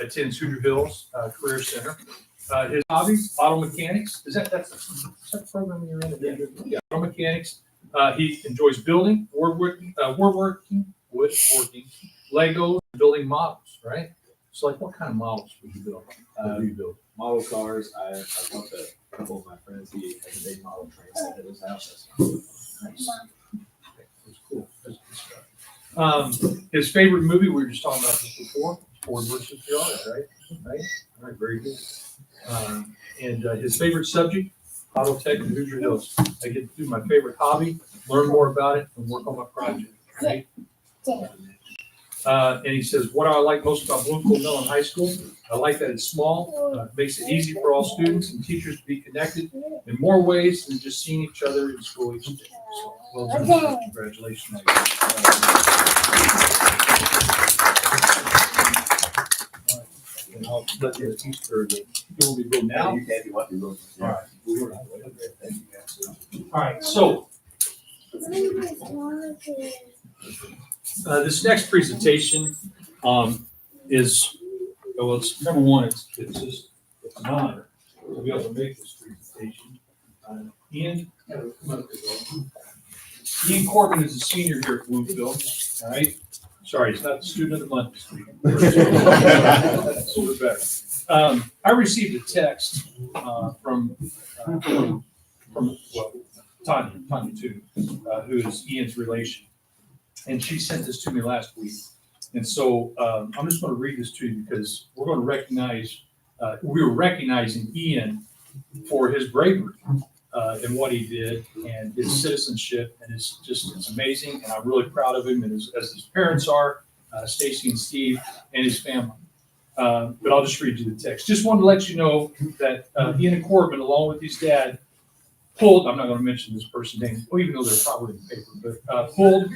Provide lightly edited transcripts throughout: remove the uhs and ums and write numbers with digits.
attends Hoosier Hills Career Center. His hobbies, auto mechanics. Is that the program you're in? Yeah. Auto mechanics. He enjoys building, woodworking, Legos, building models. Right. So, like, what kind of models would you build? Do you build? Model cars. I talked to a couple of my friends. He has a big model train set at his house. Nice. That's cool. That's good stuff. His favorite movie, we were just talking about this before, Ford versus Ferrari, right? All right, very good. And his favorite subject, auto tech and Hoosier Hills. I get to do my favorite hobby, learn more about it, and work on my project. Right? And he says, what I like most about Bloomfield Mellon High School, I like that it's small, makes it easy for all students and teachers to be connected in more ways than just seeing each other in school each day. So, well done. Congratulations. And I'll let you teach her. You want me to go now? You can if you want to go. All right. All right, so this next presentation is, well, it's number one, it's an honor to be able to make this presentation. Ian Corbin is a senior here at Bloomfield, all right? Sorry, it's not the student of the month this week. So we're better. I received a text from Tanya too, who is Ian's relation. And she sent this to me last week. And so I'm just going to read this to you because we're going to recognize, we were recognizing Ian for his bravery in what he did and his citizenship. And it's amazing. And I'm really proud of him, and as his parents are, Stacy and Steve, and his family. But I'll just read you the text. Just wanted to let you know that Ian Corbin, along with his dad, I'm not going to mention this person's name, even though they're probably in the paper, but pulled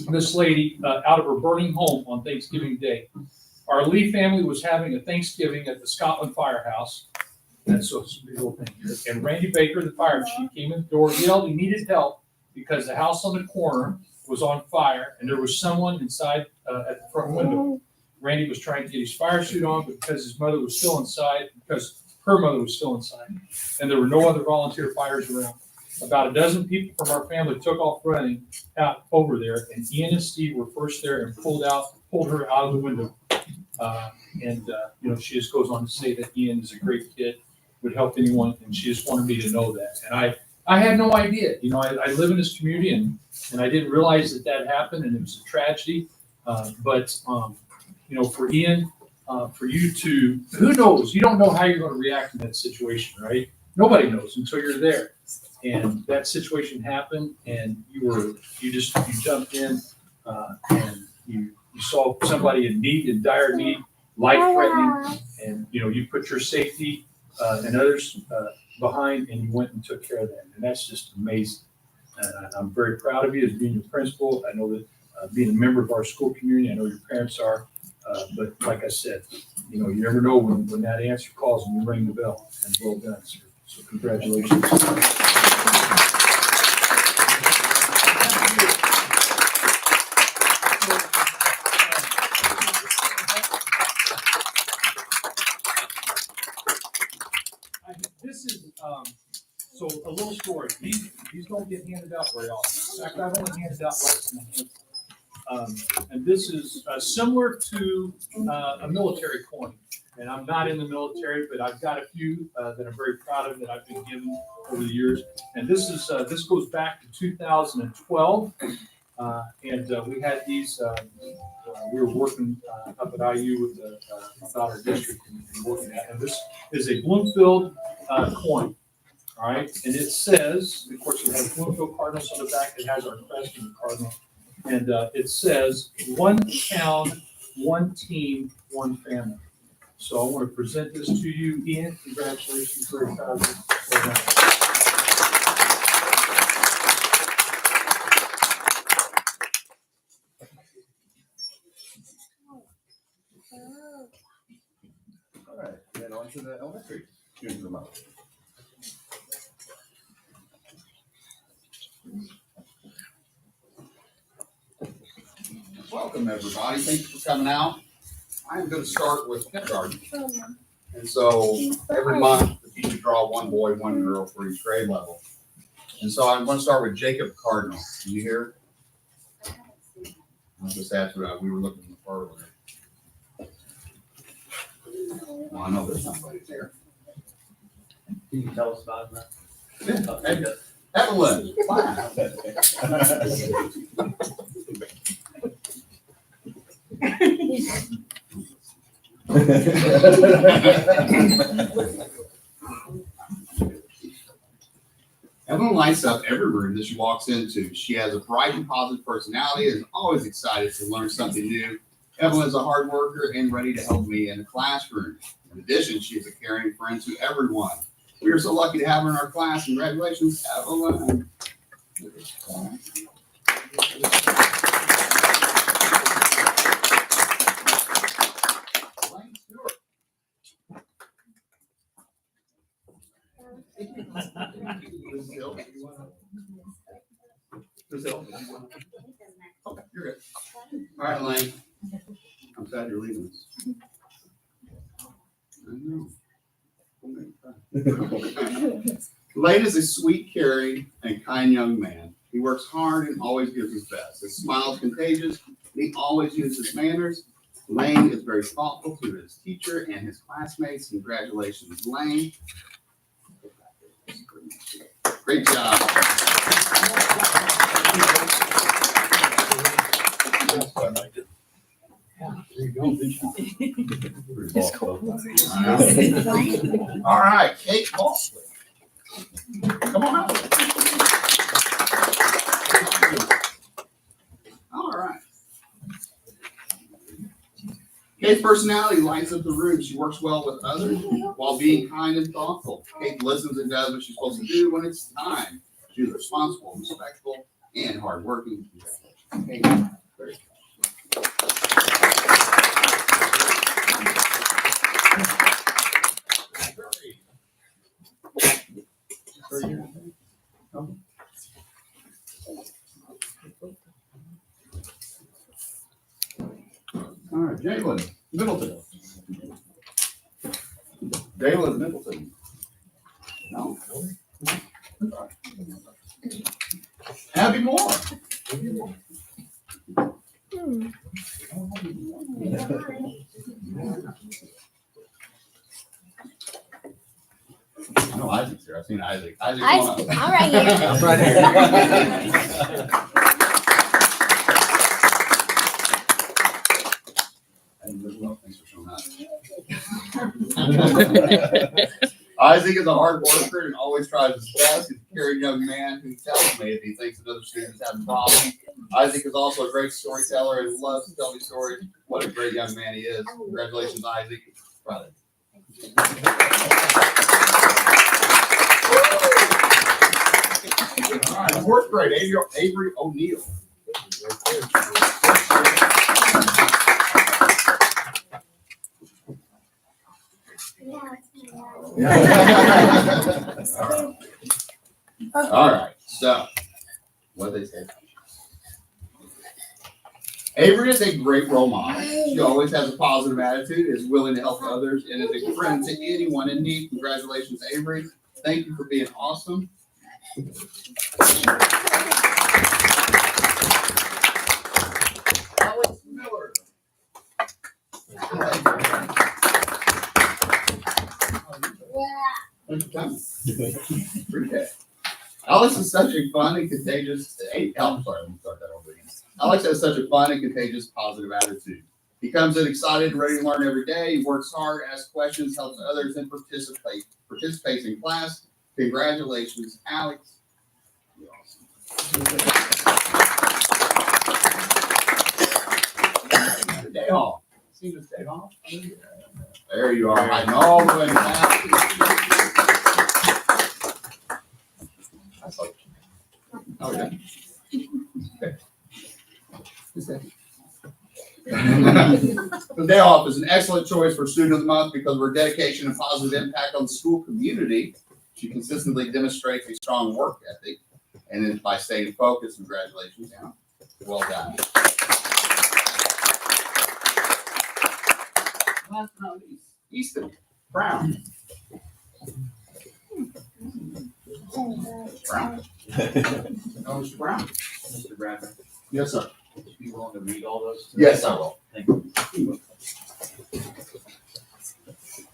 this lady out of her burning home on Thanksgiving Day. Our Lee family was having a Thanksgiving at the Scotland Firehouse. That's a big old thing here. And Randy Baker, the fire chief, came in the door, yelled he needed help because the house on the corner was on fire and there was someone inside at the front window. Randy was trying to get his fire suit on, but because his mother was still inside, because her mother was still inside, and there were no other volunteer fires around. About a dozen people from our family took off running out over there, and Ian and Steve were first there and pulled her out of the window. She just goes on to say that Ian is a great kid, would help anyone, and she just wanted me to know that. And I had no idea. I live in this community, and I didn't realize that happened, and it was a tragedy. For Ian, for you to, who knows? You don't know how you're going to react in that situation, right? Nobody knows until you're there. And that situation happened, and you jumped in, and you saw somebody in need, in dire need, life-threatening, and you put your safety and others behind, and you went and took care of that. And that's just amazing. And I'm very proud of you as being your principal. I know that being a member of our school community, I know your parents are. But like I said, you never know when that answer calls and you ring the bell. And well done, sir. So congratulations. This is so a little story. These don't get handed out very often. In fact, I've only handed out less than a handful. And this is similar to a military coin. And I'm not in the military, but I've got a few that I'm very proud of that I've been given over the years. And this goes back to 2012. And we had these. We were working up at IU with about our district and working at. And this is a Bloomfield coin. All right, and it says, of course, it has Bloomfield Cardinals on the back. It has our crest and the cardinal. And it says, one town, one team, one family. So I want to present this to you, Ian. Congratulations. Very proud of you. Well done. All right, then on to the elementary students of the month. Welcome, everybody. Thank you for coming out. I'm going to start with kindergarten. And so every month, the teacher draw one boy, one girl for each grade level. And so I'm going to start with Jacob Cardinal. Can you hear? I just asked what we were looking in the earlier. Well, I know there's somebody there. Can you tell us about that? Yeah. Evelyn. Wow. Evelyn lights up every room that she walks into. She has a bright and positive personality and is always excited to learn something new. Evelyn is a hard worker and ready to help me in the classroom. In addition, she is a caring friend to everyone. We are so lucky to have her in our class. Congratulations, Evelyn. Lane Stewart. Brazil, you wanna- Brazil, you wanna- Okay, you're good. All right, Lane. I'm sad you're leaving us. I know. Lane is a sweet, caring, and kind young man. He works hard and always gives his best. His smile is contagious, and he always uses manners. Lane is very thoughtful to his teacher and his classmates. Congratulations, Lane. Great job. All right, Kate Mosley. Come on up. All right. Kate's personality lights up the room. She works well with others while being kind and thoughtful. Kate listens and does what she's supposed to do when it's time. She's responsible, respectful, and hardworking. Kate, very good. All right, Jalen Middleton. Jalen Middleton. No. Abby Moore. I know Isaac's here. I've seen Isaac. Isaac, come on up. I'm right here. I'm right here. Thanks for showing up. Isaac is a hard worker and always tries his best. He's a caring young man who tells me if he thinks another student is having problems. Isaac is also a great storyteller and loves to tell me stories. What a great young man he is. Congratulations, Isaac. Brother. All right, fourth grade, Avery O'Neill. All right, so what they say. Avery is a great role model. She always has a positive attitude, is willing to help others, and is a friend to anyone in need. Congratulations, Avery. Thank you for being awesome. Alex Miller. Thanks for coming. Appreciate it. Alex is such a fun and contagious. I'm sorry, let me start that over again. Alex has such a fun and contagious positive attitude. He comes in excited and ready to learn every day. He works hard, asks questions, helps others, and participates in class. Congratulations, Alex. You're awesome. Day off. See this day off? There you are, hiding all the way back. I saw you. Okay. The day off is an excellent choice for Student of the Month because of her dedication and positive impact on the school community. She consistently demonstrates a strong work ethic, and then by staying focused, congratulations, Anna. Well done. last but not least, Easton Brown. Brown. Oh, Mr. Brown. Mr. Bradford, Yes, sir. would you be willing to read all those? Yes, I will. Thank you.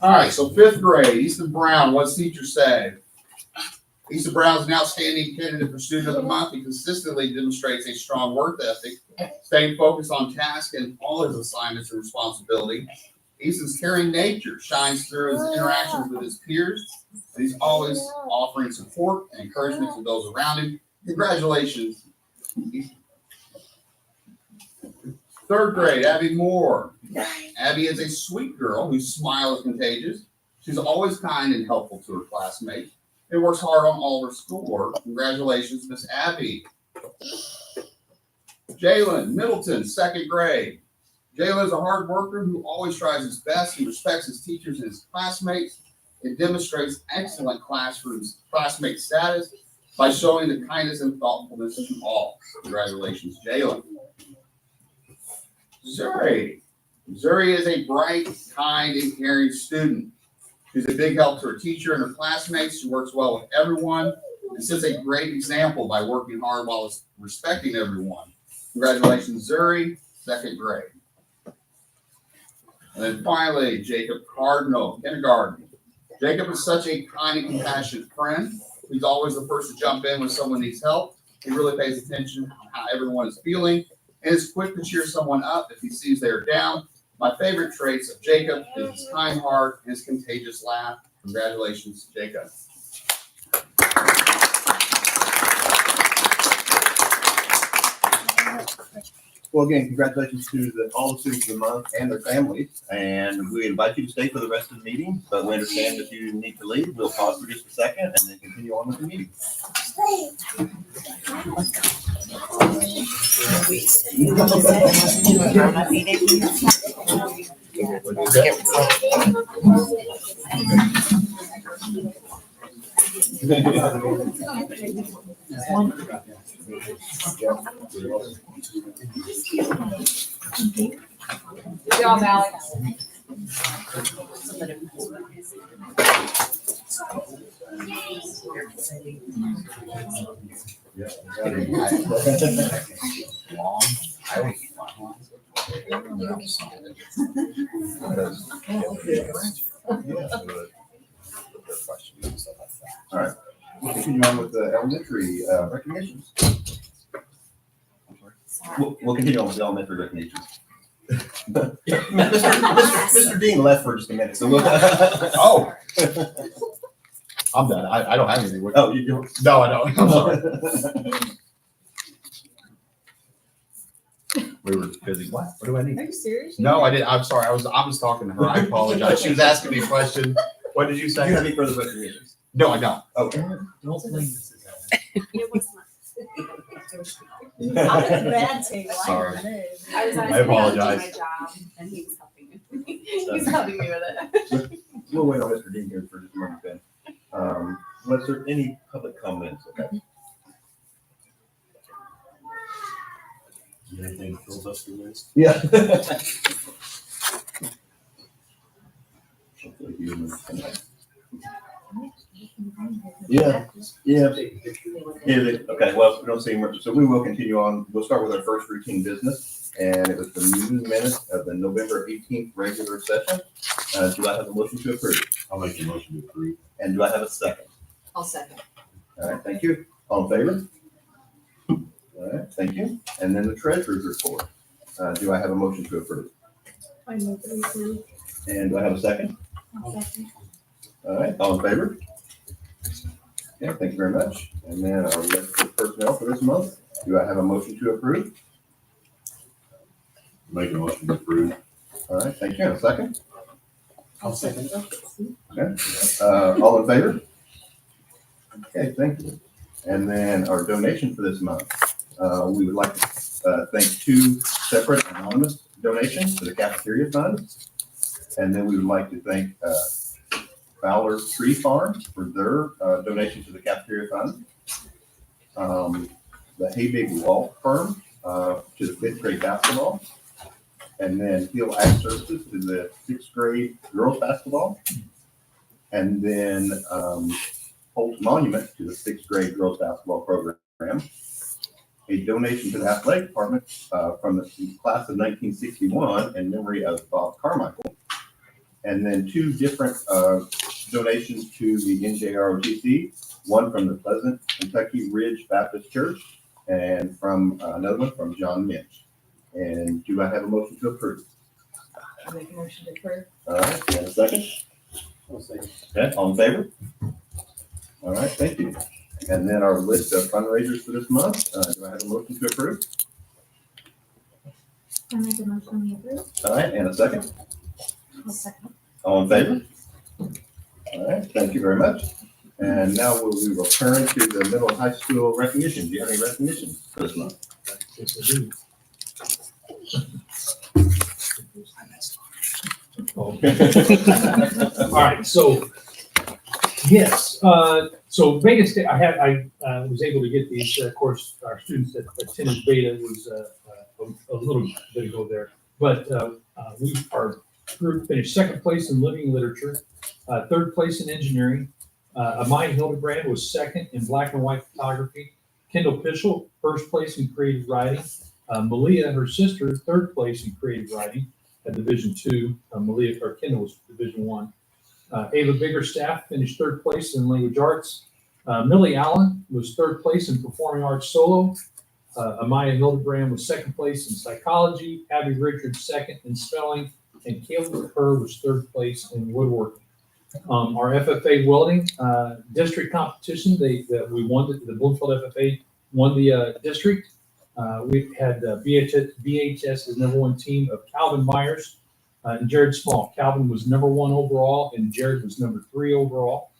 All right, so fifth grade, Easton Brown, what's teacher say? Easton Brown is an outstanding candidate for Student of the Month. He consistently demonstrates a strong work ethic, staying focused on task and all his assignments and responsibility. Easton's caring nature shines through his interactions with his peers. And he's always offering support and encouragement to those around him. Congratulations, Easton. Third grade, Abby Moore. Abby is a sweet girl whose smile is contagious. She's always kind and helpful to her classmates and works hard on all of her schoolwork. Congratulations, Miss Abby. Jalen Middleton, second grade. Jalen is a hard worker who always tries his best. He respects his teachers and his classmates and demonstrates excellent classmate status by showing the kindness and thoughtfulness to all. Congratulations, Jalen. Zuri. Zuri is a bright, kind, and caring student. She's a big help to her teacher and her classmates. She works well with everyone and sets a great example by working hard while respecting everyone. Congratulations, Zuri, second grade. And then finally, Jacob Cardinal, kindergarten. Jacob is such a kind and compassionate friend. He's always the first to jump in when someone needs help. He really pays attention to how everyone is feeling and is quick to cheer someone up if he sees they are down. My favorite traits of Jacob is his kind heart and his contagious laugh. Congratulations, Jacob. Well, again, congratulations to all the students of the month and their families. And we invite you to stay for the rest of the meeting, but we understand if you need to leave, we'll pause for just a second and then continue on with the meeting. Good job, Alex. All right, we'll continue on with the elementary recognitions. We'll continue on with the elementary recognitions. Mr. Dean left for just a minute, so we'll. Oh. I'm done. I don't have anything. Oh, you do? No, I don't. I'm sorry. We were busy. What do I need? Are you serious? No, I didn't. I'm sorry. I was talking to her. I apologize. She was asking me a question. What did you Do you say? have any further recognitions? No, I don't. Okay. Don't blame Mrs. It was I'm glad to. Sorry. I was I apologize. my job and he was helping me. He was helping me with it. We'll wait on Mr. Dean here for just a moment then. Was there any public comments? Okay. Anything filibuster list? Yeah. Yeah, yeah. Okay, well, we don't see much, so we will continue on. We'll start with our first routine business, and it was the meeting minutes of the November 18th regular session. Do I have a motion to approve? I'll make a motion to approve. And do I have a second? I'll second. All right, thank you. All in favor? All right, thank you. And then the treasurer's report. Do I have a motion to approve? I move that we approve. And do I have a second? I'll second. All right, all in favor? Yeah, thank you very much. And then our list of personnel for this month. Do I have a motion to approve? Make a motion to approve. All right, thank you. And a second? I'll second. All in favor? Okay, thank you. And then our donation for this month. We would like to thank two separate anonymous donations to the cafeteria fund. And then we would like to thank Fowler Tree Farm for their donation to the cafeteria fund. The Haybig Law Firm to the fifth grade basketball. And then Heal Ag Services to the sixth grade girls basketball. And then Holt Monument to the sixth grade girls basketball program. A donation to the athletic department from the class of 1961 in memory of Bob Carmichael. And then two different donations to the NJROTC, one from the Pleasant Kentucky Ridge Baptist Church and from another one from John Minch. And do I have a motion to approve? I'll make a motion to approve. All right, and a second? I'll say. Okay, all in favor? All right, thank you. And then our list of fundraisers for this month, do I have a motion to approve? I make a motion we approve. All right, and a second? I'll second. All in favor? All right, thank you very much. And now we will turn to the middle and high school recognition. Do you have any recognition for this month? Yes, I do. All right, so, yes, so Beta State, I was able to get these, of course, our students that attended Beta was a little bit ago there. But our group finished second place in living literature, third place in engineering. Amaya Hildebrand was second in black and white photography. Kendall Pischel, first place in creative writing. Malia, her sister, third place in creative writing at Division II. Kendall was Division I. Ava Biggerstaff finished third place in language arts. Millie Allen was third place in performing arts solo. Amaya Hildebrand was second place in psychology. Abby Richards second in spelling, and Caleb Kerr was third place in woodworking. Our FFA welding district competition, we won the Bloomfield FFA won the district. We had BHS's #1 team of Calvin Myers and Jared Small. Calvin was #1 overall, and Jared was #3 overall.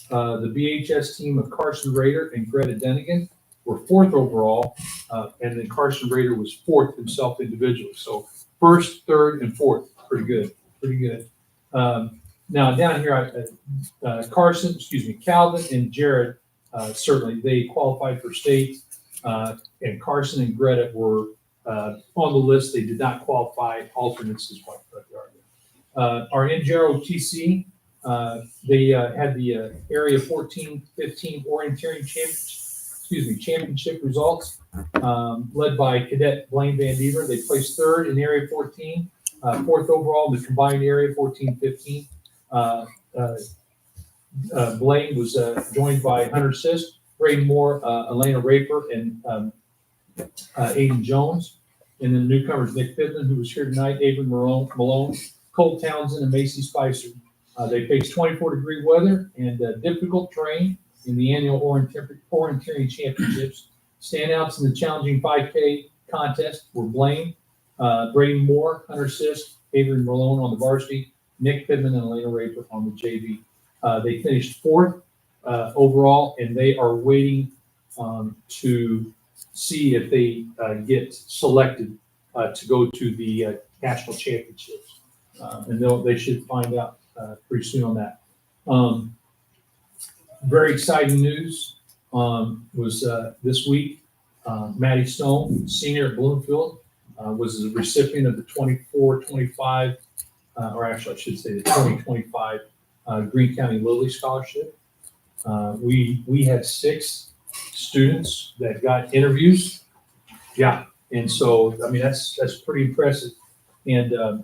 The BHS team of Carson Rader and Greta Denigan were 4th overall, and then Carson Rader was 4th himself individually. So 1st, 3rd, and 4th, pretty good. Now down here, Calvin and Jared, certainly they qualified for state, and Carson and Greta were on the list. They did not qualify. Alternates is what they are. Our NJROTC, they had the Area 14-15 Orienteering Championship results, led by Cadet Blaine Van Deaver. They placed 3rd in Area 14, 4th overall in the combined Area 14-15. Blaine was joined by Hunter Sisk, Braden Moore, Elena Raper, and Aiden Jones. And then newcomers Nick Fidlin, who was here tonight, Avery Malone, Cole Townsend, and Macy Spicer. They faced 24-degree weather and difficult terrain in the annual Orienteering Championships. Standouts in the challenging 5K contest were Blaine, Braden Moore, Hunter Sisk, Avery Malone on the varsity, Nick Fidlin, and Elena Raper on the JV. They finished 4th overall, and they are waiting to see if they get selected to go to the national championships. And they should find out pretty soon on that. Very exciting news was this week. Maddie Stone, senior at Bloomfield, was the recipient of the 24-25, or actually I should say the 2025 Greene County Lilly Scholarship. We had 6 students that got interviews. Yeah, and so I mean that's pretty impressive. And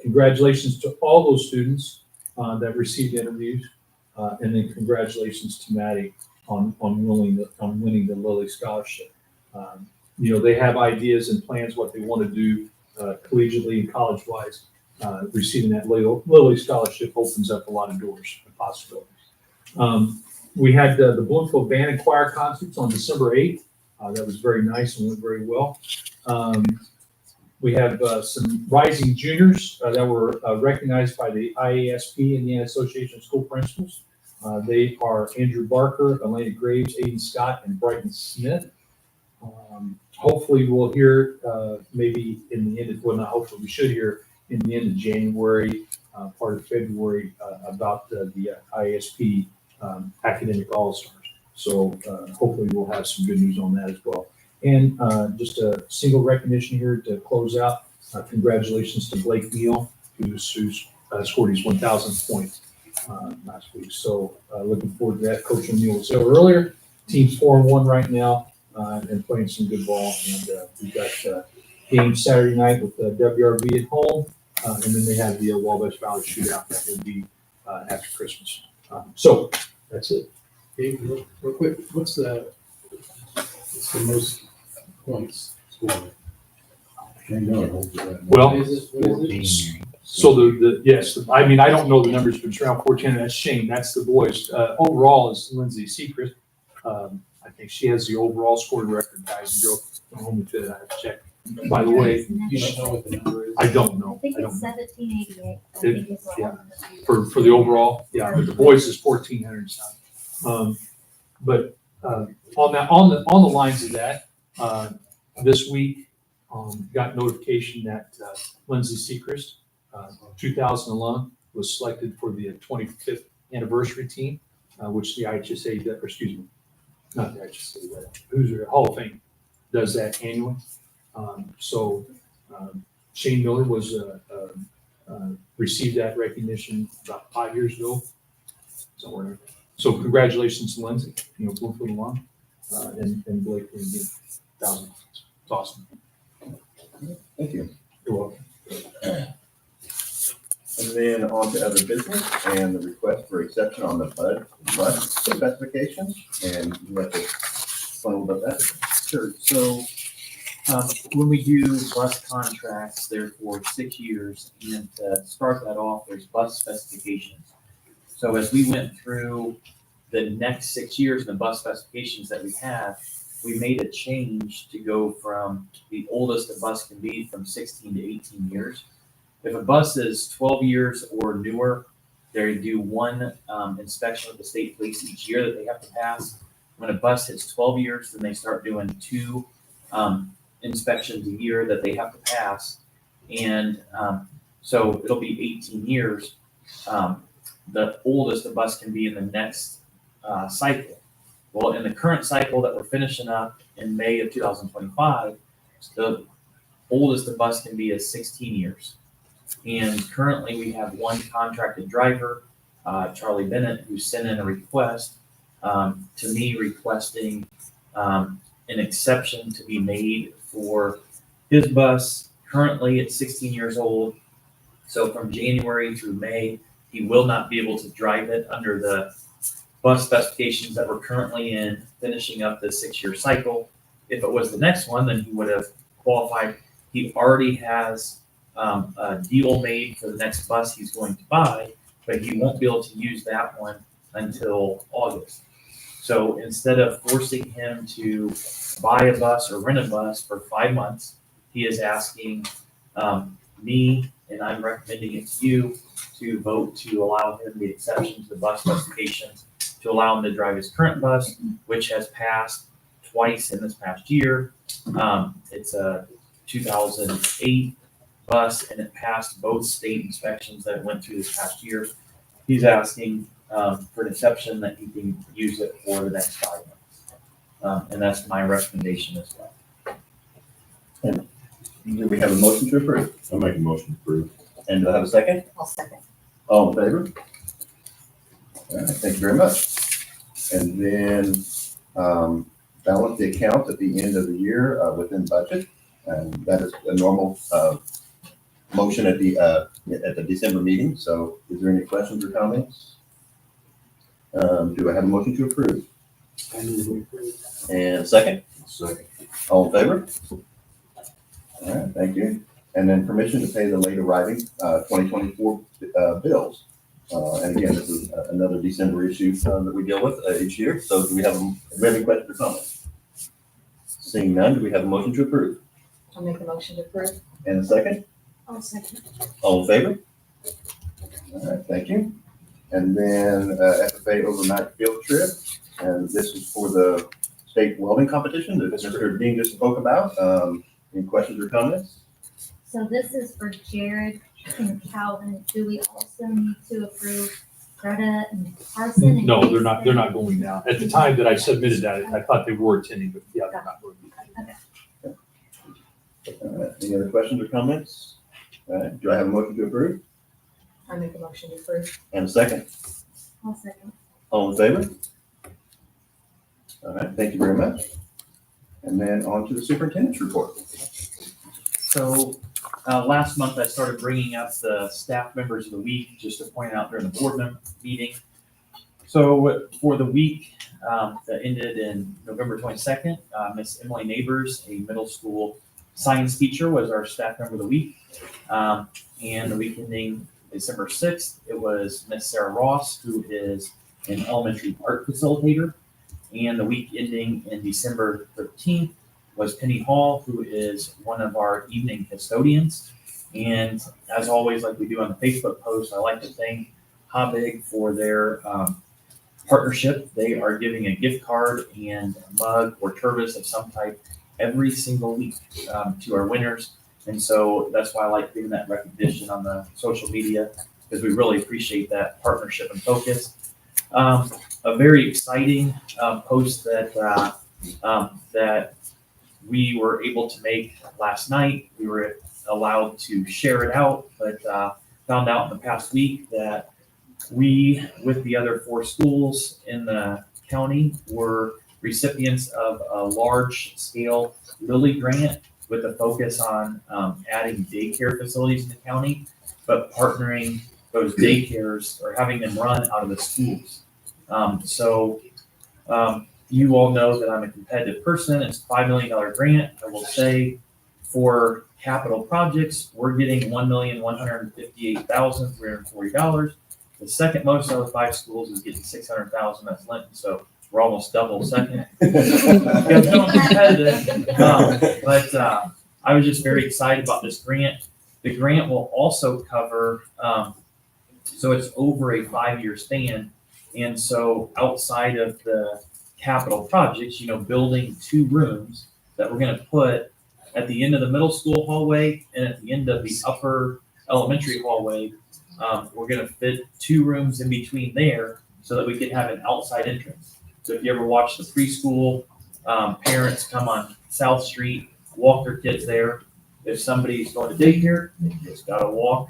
congratulations to all those students that received interviews, and then congratulations to Maddie on winning the Lilly Scholarship. They have ideas and plans what they want to do collegiately and college-wise. Receiving that Lilly Scholarship opens up a lot of doors and possibilities. We had the Bloomfield Band and Choir concerts on December 8th. That was very nice and went very well. We have some rising juniors that were recognized by the IASP, Indiana Association of School Principals. They are Andrew Barker, Elena Graves, Aiden Scott, and Brighton Smith. Hopefully we'll hear maybe in the end of, well, not hopefully, we should hear in the end of January, part of February, about the IASP Academic All-Stars. So hopefully we'll have some good news on that as well. And just a single recognition here to close out. Congratulations to Blake Neal, who's scored his 1,000th point last week. So looking forward to that. Coach O'Neill was there earlier. Team's 4-1 right now and playing some good ball. And we've got games Saturday night with WRV at home, and then they have the Wabash Valley Shootout that will be after Christmas. So that's it. Dave, real quick, what's the most points scored? Well, What is it? so yes, I mean, I don't know the numbers, but it's around 14, that's Shane, that's the boys. Overall is Lindsay Secret. I think she has the overall scoring record, guys and girls. Don't hold me to that, I have to check. By the way, You don't know what the number is? I don't I know. think I don't it's know. 1788. I It- think it's what yeah. one of the- For the overall, yeah, but the boys is 1,400 something. But on the lines of that, this week, got notification that Lindsay Sechrist, 2000 alum, was selected for the 25th anniversary team, which the IHSA, or excuse me, not the IHSA, but Hoosier Hall of Fame does that annually. So Shane Miller was received that recognition about 5 years ago. Somewhere. So congratulations to Lindsay, going for the one, and Blake for the 1,000. It's awesome. Thank you. You're welcome. And then on to other business and the request for exception on the bus specifications. And you have to explain a little about that. Sure, so, when we do bus contracts, they're for 6 years, and to start that off, there's bus specifications. So as we went through the next 6 years and the bus specifications that we have, we made a change to go from the oldest a bus can be from 16 to 18 years. If a bus is 12 years or newer, they do one inspection with the state police each year that they have to pass. When a bus hits 12 years, then they start doing 2 inspections a year that they have to pass. And so it'll be 18 years. The oldest a bus can be in the next cycle. Well, in the current cycle that we're finishing up in May of 2025, the oldest the bus can be is 16 years. And currently we have one contracted driver, Charlie Bennett, who sent in a request to me requesting an exception to be made for his bus. Currently it's 16 years old. So from January through May, he will not be able to drive it under the bus specifications that we're currently in, finishing up the 6-year cycle. If it was the next one, then he would have qualified. He already has a deal made for the next bus he's going to buy, but he won't be able to use that one until August. So instead of forcing him to buy a bus or rent a bus for 5 months, he is asking me, and I'm recommending it to you, to vote to allow him the exception to the bus specifications, to allow him to drive his current bus, which has passed twice in this past year. It's a 2008 bus, and it passed both state inspections that it went through this past year. He's asking for an exception that he can use it for the next 5 months. And that's my recommendation as well. Do we have a motion to approve? I'll make a motion to approve. And do I have a second? I'll second. All in favor? All right, thank you very much. And then balance the accounts at the end of the year within budget. And that is a normal motion at the December meeting. So is there any questions or comments? Do I have a motion to approve? And a second? Second. All in favor? All right, thank you. And then permission to pay the late arriving 2024 bills. And again, this is another December issue that we deal with each year. So do we have any questions or comments? Seeing none, do we have a motion to approve? I'll make a motion to approve. And a second? I'll second. All in favor? All right, thank you. And then FFA overnight field trip. And this is for the state welding competition that Mr. Dean just spoke about. Any questions or comments? So this is for Jared and Calvin. Do we also need to approve Greta and Carson? in No, case they're not going now. At the time that I submitted that, I thought they were attending, but yeah, they're not going. All right, any other questions or comments? All right, do I have a motion to approve? I make a motion to approve. And a second? I'll second. All in favor? All right, thank you very much. And then on to the superintendent's report. So, last month I started bringing up the staff members of the week, just to point out during the board meeting. So for the week that ended in November 22nd, Miss Emily Neighbors, a middle school science teacher, was our staff member of the week. And the week ending December 6th, it was Miss Sarah Ross, who is an elementary art facilitator. And the week ending in December 13th was Penny Hall, who is one of our evening custodians. And as always, like we do on the Facebook post, I like to thank Habig for their partnership. They are giving a gift card and a mug or turbis of some type every single week to our winners. And so that's why I like giving that recognition on the social media, because we really appreciate that partnership and focus. A very exciting post that we were able to make last night. We were allowed to share it out, but found out in the past week that we, with the other 4 schools in the county, were recipients of a large-scale Lilly grant with a focus on adding daycare facilities in the county, but partnering those daycares or having them run out of the schools. You all know that I'm a competitive person. It's a $5 million grant. I will say for capital projects, we're getting $1,158,340. The second most out of the 5 schools is getting $600,000. That's Linton. So we're almost double second. Competitive. But I was just very excited about this grant. The grant will also cover, so it's over a 5-year span. And so outside of the capital projects, building 2 rooms that we're going to put at the end of the middle school hallway and at the end of the upper elementary hallway, we're going to fit 2 rooms in between there so that we can have an outside entrance. So if you ever watch the preschool, parents come on South Street, walk their kids there. If somebody's going to daycare, they just got to walk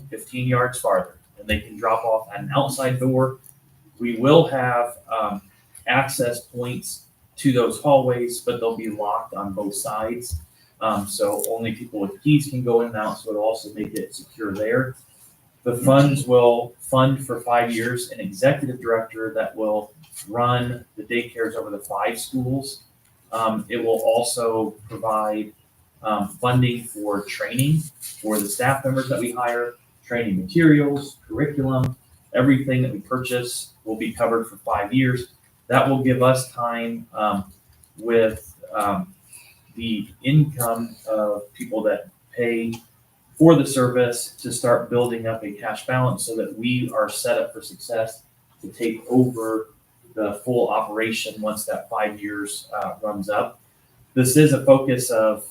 15 yards farther and they can drop off at an outside door. We will have access points to those hallways, but they'll be locked on both sides. So only people with keys can go in and out, so it'll also make it secure there. The funds will fund for 5 years an executive director that will run the daycares over the 5 schools. It will also provide funding for training for the staff members that we hire, training materials, curriculum, everything that we purchase will be covered for 5 years. That will give us time with the income of people that pay for the service to start building up a cash balance so that we are set up for success to take over the full operation once that 5 years runs up. This is a focus of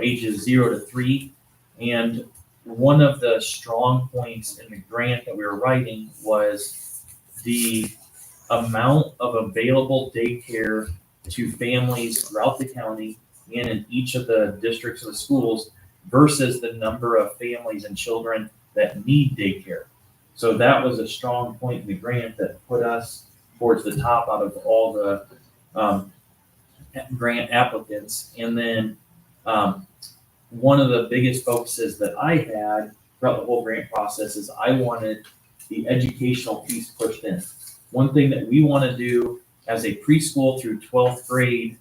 ages 0 to 3, and one of the strong points in the grant that we were writing was the amount of available daycare to families throughout the county and in each of the districts of the schools versus the number of families and children that need daycare. So that was a strong point in the grant that put us towards the top out of all the grant applicants. And then one of the biggest focuses that I had throughout the whole grant process is I wanted the educational piece pushed in. One thing that we want to do as a preschool through 12th grade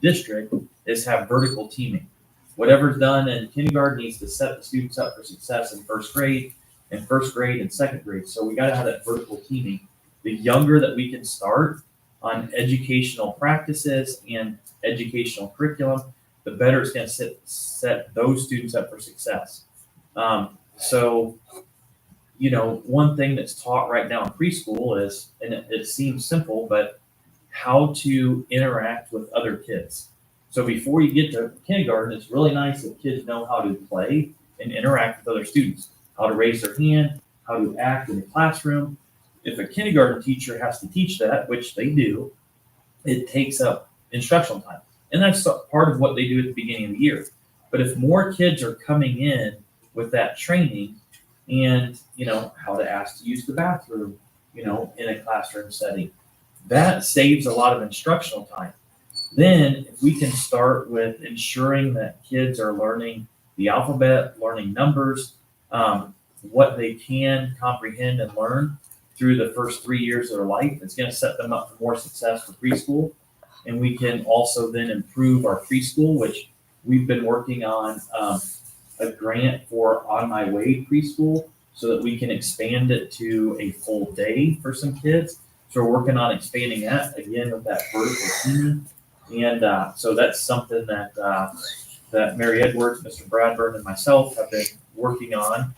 district is have vertical teaming. Whatever's done in kindergarten needs to set the students up for success in first grade and second grade. So we got to have that vertical teaming. The younger that we can start on educational practices and educational curriculum, the better it's going to set those students up for success. One thing that's taught right now in preschool is, and it seems simple, but how to interact with other kids. So before you get to kindergarten, it's really nice if kids know how to play and interact with other students, how to raise their hand, how to act in the classroom. If a kindergarten teacher has to teach that, which they do, it takes up instructional time. And that's part of what they do at the beginning of the year. But if more kids are coming in with that training and, how to ask to use the bathroom, in a classroom setting, that saves a lot of instructional time. Then if we can start with ensuring that kids are learning the alphabet, learning numbers, what they can comprehend and learn through the first 3 years of their life, it's going to set them up for more success for preschool. And we can also then improve our preschool, which we've been working on a grant for On My Way preschool so that we can expand it to a full day for some kids. So we're working on expanding that again with that vertical team. And so that's something that Mary Edwards, Mr. Bradburn, and myself have been working on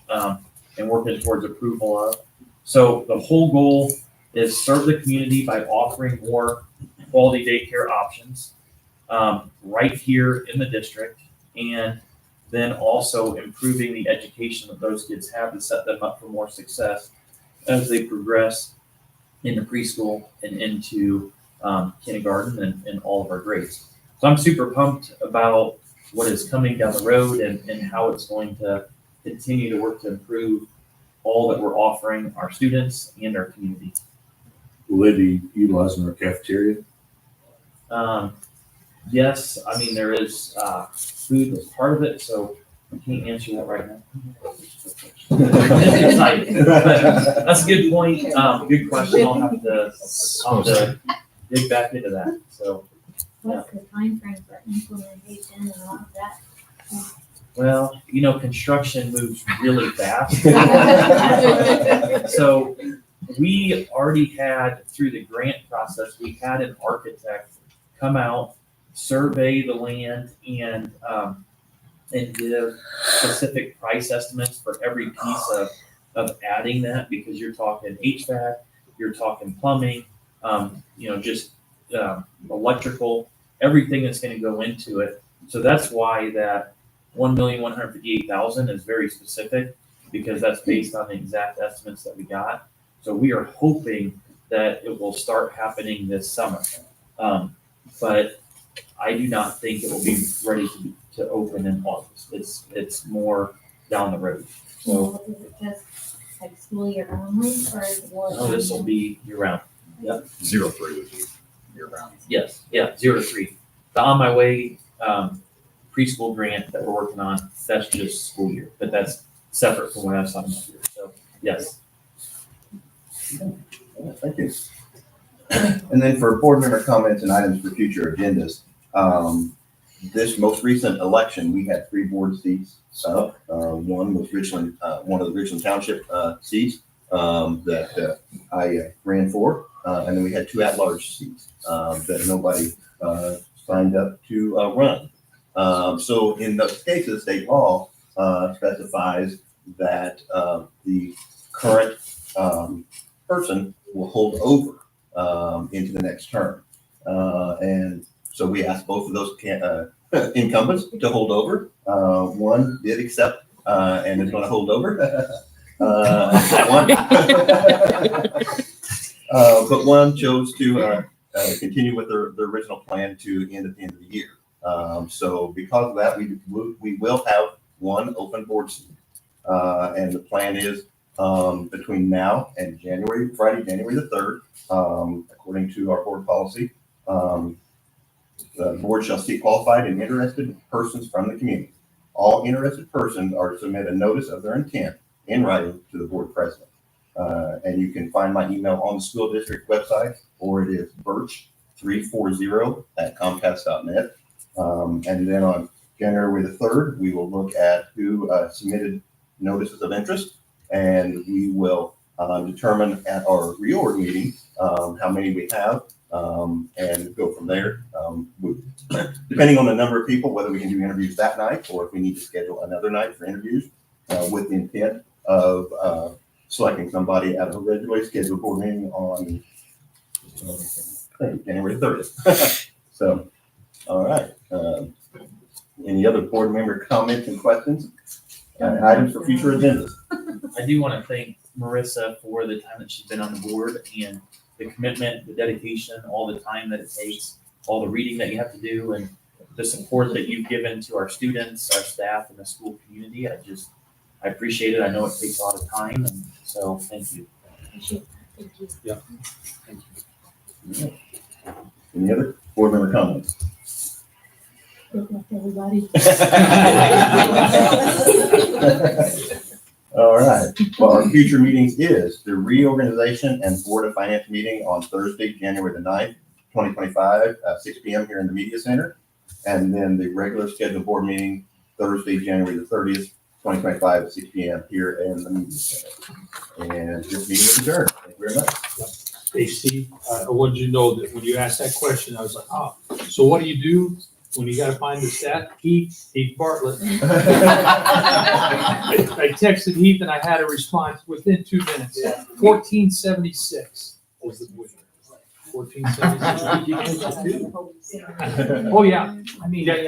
and working towards approval of. So the whole goal is serve the community by offering more quality daycare options right here in the district, and then also improving the education that those kids have to set them up for more success as they progress into preschool and into kindergarten and all of our grades. So I'm super pumped about what is coming down the road and how it's going to continue to work to improve all that we're offering our students and our community. Will they be utilizing our cafeteria? Yes, I mean, there is food as part of it, so I can't answer that right now. Excited. But that's a good point. Good question. I'll have to dig back into that. So, What's the timeframe for implementation and all of that? well, construction moves really fast. So we already had, through the grant process, we had an architect come out, survey the land, and give specific price estimates for every piece of adding that, because you're talking HVAC, you're talking plumbing, just electrical, everything that's going to go into it. So that's why that $1,158,000 is very specific, because that's based on the exact estimates that we got. So we are hoping that it will start happening this summer. But I do not think it will be ready to open in August. It's more down the road. So Is it just like school year only, or is it? this will be year round. 0-3 would be year round. Yes, 0 to 3. The On My Way preschool grant that we're working on, that's just school year, but that's separate from what I was talking about here. So yes. Thank you. And then for board member comments and items for future agendas, this most recent election, we had 3 board seats up. One was Richland, one of the Richland Township seats that I ran for. And then we had 2 at-large seats that nobody signed up to run. So in those cases, state law specifies that the current person will hold over into the next term. And so we asked both of those incumbents to hold over. One did accept and is going to hold over. But one chose to continue with their original plan to end at the end of the year. So because of that, we will have 1 open board seat. And the plan is between now and Friday, January the 3rd, according to our board policy, the board shall seek qualified and interested persons from the community. All interested persons are to submit a notice of their intent in writing to the board president. And you can find my email on the school district website, or it is birch340@comcast.net. And then on January the 3rd, we will look at who submitted notices of interest, and we will determine at our reorg meeting how many we have, and go from there. Depending on the number of people, whether we can do interviews that night or if we need to schedule another night for interviews, with the intent of selecting somebody at a regularly scheduled board meeting on January 30th. So, all right. Any other board member comments and questions? Items for future agendas? I do want to thank Marissa for the time that she's been on the board and the commitment, the dedication, all the time that it takes, all the reading that you have to do, and the support that you've given to our students, our staff, and the school community. I appreciate it. I know it takes a lot of time, and so thank you. Appreciate that. Thank you. Any other board member comments? Good luck, everybody. All right, well, our future meetings is the reorganization and Board of Finance meeting on Thursday, January the 9th, 2025, 6 p.m. here in the Media Center. And then the regular scheduled board meeting Thursday, January the 30th, 2025 at 6 p.m. here in the Media Center. And this meeting is adjourned. Thank you very much. Hey, Steve, I wanted you to know that when you asked that question, I was like, oh, so what do you do when you gotta find the stat? Heath Bartlett. I texted Heath and I had a response within 2 minutes. 1476 was the winner. 1476. Oh, yeah. I mean,